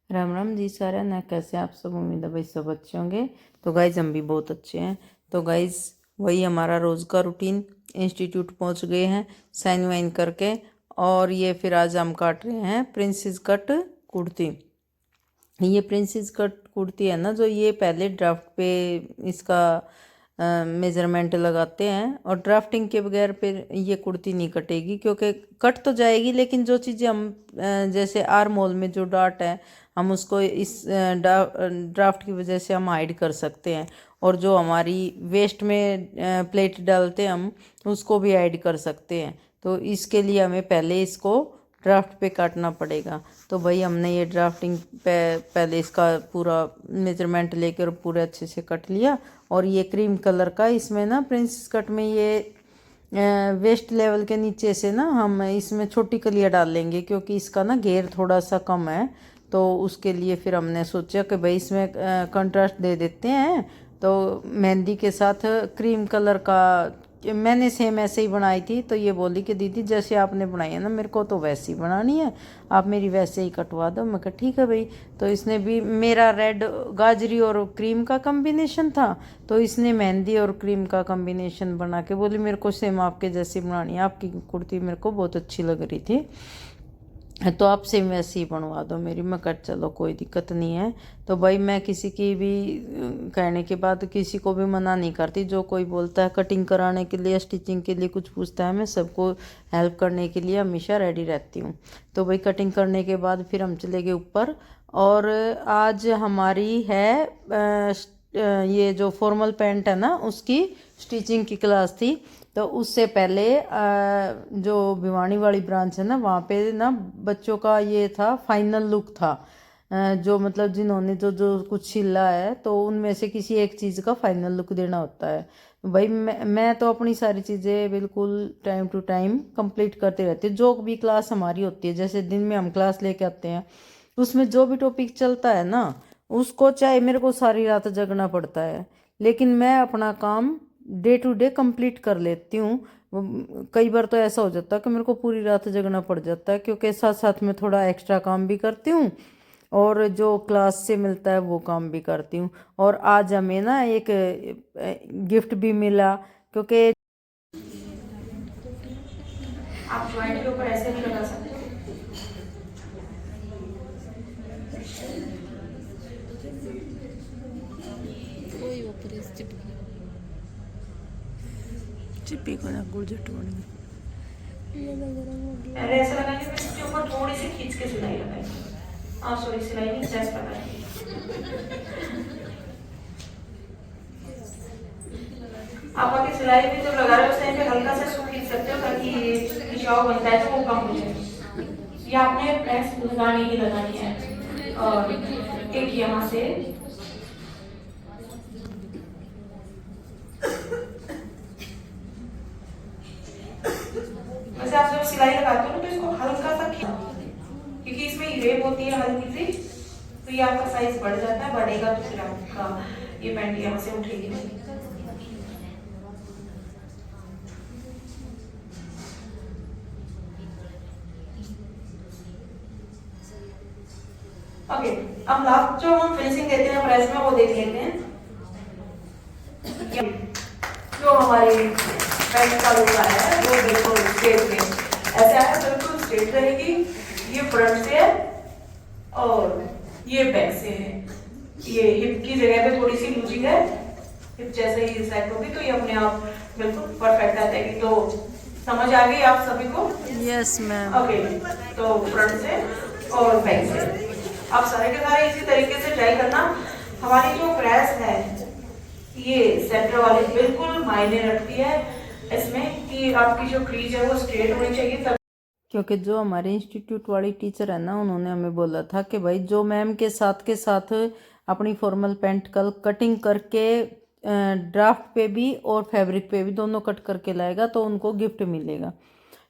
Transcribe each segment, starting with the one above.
राम राम जी सारा ना, कैसे आप सब? उम्मीद है भाई सब अच्छे होंगे। तो गाइज हम भी बहुत अच्छे हैं। तो गाइज वही हमारा रोज़ का रूटीन, इंस्टीट्यूट पहुंच गए हैं साइन वाइन करके। और ये फिर आज हम काट रहे हैं प्रिंसेस कट कुर्ती। ये प्रिंसेस कट कुर्ती है ना, जो ये पहले ड्राफ्ट पे इसका मेज़रमेंट लगाते हैं, और ड्राफ्टिंग के बगैर फिर ये कुर्ती नहीं कटेगी, क्योंकि कट तो जाएगी लेकिन जो चीज़ें हम जैसे आर्म होल में जो डार्ट है हम उसको इस ड्राफ्ट की वजह से हम हाइड कर सकते हैं, और जो हमारी वेस्ट में प्लेट डालते हैं हम उसको भी हाइड कर सकते हैं। तो इसके लिए हमें पहले इसको ड्राफ्ट पे काटना पड़ेगा। तो भाई हमने ये ड्राफ्टिंग पे पहले इसका पूरा मेजरमेंट लेकर पूरे अच्छे से कट लिया। और ये क्रीम कलर का इसमें ना प्रिंसेस कट में ये वेस्ट लेवल के नीचे से ना हम इसमें छोटी कलियाँ डाल लेंगे, क्योंकि इसका ना घेर थोड़ा सा कम है। तो उसके लिए फिर हमने सोचा कि भाई इसमें कंट्रास्ट दे देते हैं। तो मेहंदी के साथ क्रीम कलर का मैंने सेम ऐसे ही बनाई थी। तो ये बोली कि दीदी जैसे आपने बनाई है ना, मेरे को तो वैसे ही बनानी है, आप मेरी वैसे ही कटवा दो। मैं कहा ठीक है भाई। तो इसने भी, मेरा रेड गाजरी और क्रीम का कम्बिनेशन था, तो इसने मेहंदी और क्रीम का कम्बिनेशन बना के बोली मेरे को सेम आपके जैसी बनानी है, आपकी कुर्ती मेरे को बहुत अच्छी लग रही थी, तो आप सेम वैसे ही बनवा दो मेरी। मैं कट चलो कोई दिक्कत नहीं है। तो भाई मैं किसी की भी कहने के बाद किसी को भी मना नहीं करती। जो कोई बोलता है कटिंग कराने के लिए, स्टिचिंग के लिए कुछ पूछता है, मैं सबको हेल्प करने के लिए हमेशा रेडी रहती हूँ। तो भाई कटिंग करने के बाद फिर हम चले गए ऊपर। और आज हमारी है ये जो फॉर्मल पैंट है ना उसकी स्टिचिंग की क्लास थी। तो उससे पहले जो भिवानी वाली ब्रांच है ना, वहाँ पे ना बच्चों का ये था फाइनल लुक था। जो मतलब जिन्होंने जो जो कुछ सिला है तो उनमें से किसी एक चीज़ का फाइनल लुक देना होता है। भाई मैं तो अपनी सारी चीज़ें बिल्कुल टाइम टू टाइम कंप्लीट करते रहती हूँ। जो भी क्लास हमारी होती है, जैसे दिन में हम क्लास लेके आते हैं, उसमें जो भी टॉपिक चलता है ना, उसको चाहे मेरे को सारी रात जगना पड़ता है, लेकिन मैं अपना काम डे टू डे कंप्लीट कर लेती हूँ। कई बार तो ऐसा हो जाता है कि मेरे को पूरी रात जगना पड़ जाता है, क्योंकि साथ साथ में थोड़ा एक्स्ट्रा काम भी करती हूँ और जो क्लास से मिलता है वो काम भी करती हूँ। और आज हमें ना एक गिफ्ट भी मिला, क्योंकि आप ज्वाइंट के ऊपर ऐसे भी लगा सकते हो। चिप्पी को ना गुड़जट पहले ऐसा लगाएंगे, फिर इसके ऊपर थोड़ी सी खींच के सिलाई लगाएंगे। सॉरी, सिलाई नहीं, चेस्ट लगाएंगे। आप आगे सिलाई भी जब लगा रहे हो उस टाइम पे हल्का सा इसको खींच सकते हो, ताकि खिंचाव बनता है तो वो कम हो जाए। ये आपने प्रेस लगानी ही लगानी है। और एक यहाँ से वैसे आप जब सिलाई लगाते हो ना तो इसको हल्का सा क्योंकि इसमें रेप होती है हल्की सी, तो ये आपका साइज बढ़ जाता है। बढ़ेगा तो फिर आपका ये पैंट यहाँ से उठेगी नहीं। ओके, अब लास्ट जो हम फिनिशिंग देते हैं प्रेस में वो देख लेते हैं। जो हमारी पैंट का लुक आया है वो बिल्कुल स्ट्रेट में ऐसे आया, बिल्कुल स्ट्रेट रहेगी। ये फ्रंट से है और ये बैक से है। ये हिप की जगह पे थोड़ी सी लूजिंग है, हिप जैसे ही सेट होगी तो ये अपने आप बिल्कुल परफेक्ट आ जाएगी। तो समझ आ गई आप सभी को? Yes ma'am. ओके, तो फ्रंट से और बैक से आप सारे के सारे इसी तरीके से ट्राई करना। हमारी जो प्रेस है ये सेंटर वाली बिल्कुल मायने रखती है इसमें कि आपकी जो क्रीज है वो स्ट्रेट होनी चाहिए। क्योंकि जो हमारे इंस्टीट्यूट वाली टीचर है ना, उन्होंने हमें बोला था कि भाई जो मैम के साथ अपनी फॉर्मल पैंट कटिंग करके ड्राफ्ट पे भी और फैब्रिक पे भी दोनों कट करके लाएगा तो उनको गिफ्ट मिलेगा।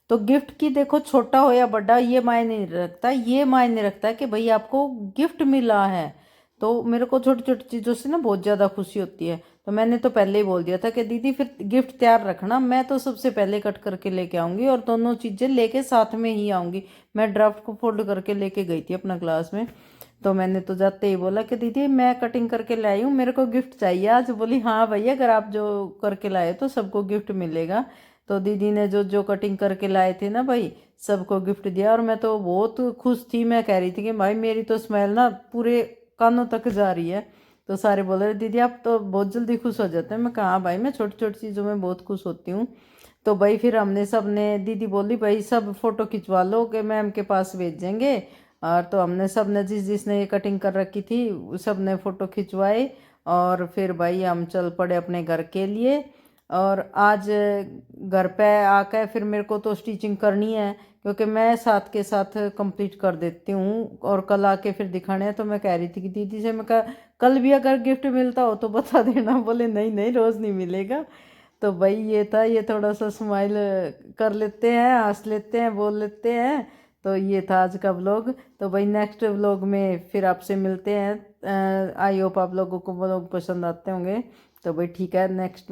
तो गिफ्ट की देखो छोटा हो या बड़ा ये मायने नहीं रखता, ये मायने रखता है कि भाई आपको गिफ्ट मिला है। तो मेरे को छोटी छोटी चीज़ों से ना बहुत ज़्यादा खुशी होती है। तो मैंने तो पहले ही बोल दिया था कि दीदी फिर गिफ्ट तैयार रखना, मैं तो सबसे पहले कट करके लेके आऊँगी और दोनों चीज़ें लेके साथ में ही आऊँगी। मैं ड्राफ्ट को फोल्ड करके लेके गई थी अपना क्लास में, तो मैंने तो जाते ही बोला कि दीदी मैं कटिंग करके लाई हूँ, मेरे को गिफ्ट चाहिए आज। बोली हाँ भैया, अगर आप जो करके लाए तो सबको गिफ्ट मिलेगा। तो दीदी ने जो जो कटिंग करके लाए थे ना भाई, सबको गिफ्ट दिया और मैं तो बहुत खुश थी। मैं कह रही थी कि भाई मेरी तो स्माइल ना पूरे कानों तक जा रही है। तो सारे बोल रहे दीदी आप तो बहुत जल्दी खुश हो जाते हैं। मैं कहा भाई मैं छोटी छोटी चीज़ों में बहुत खुश होती हूँ। तो भाई फिर हमने सब ने, दीदी बोली भाई सब फोटो खिंचवा लो कि मैम के पास भेजेंगे। और तो हमने सब ने जिसने ये कटिंग कर रखी थी सब ने फ़ोटो खिंचवाए और फिर भाई हम चल पड़े अपने घर के लिए। और आज घर पे आकर फिर मेरे को तो स्टिचिंग करनी है, क्योंकि मैं साथ के साथ कंप्लीट कर देती हूँ और कल आके फिर दिखाने हैं। तो मैं कह रही थी कि दीदी से, मैं कहा कल भी अगर गिफ्ट मिलता हो तो बता देना। बोले नहीं नहीं रोज़ नहीं मिलेगा। तो भाई ये था, ये थोड़ा सा स्माइल कर लेते हैं, हंस लेते हैं, बोल लेते हैं। तो ये था आज का व्लॉग। तो भाई नेक्स्ट व्लॉग में फिर आपसे मिलते हैं। आई होप आप लोगों को व्लॉग पसंद आते होंगे। तो भाई ठीक है, नेक्स्ट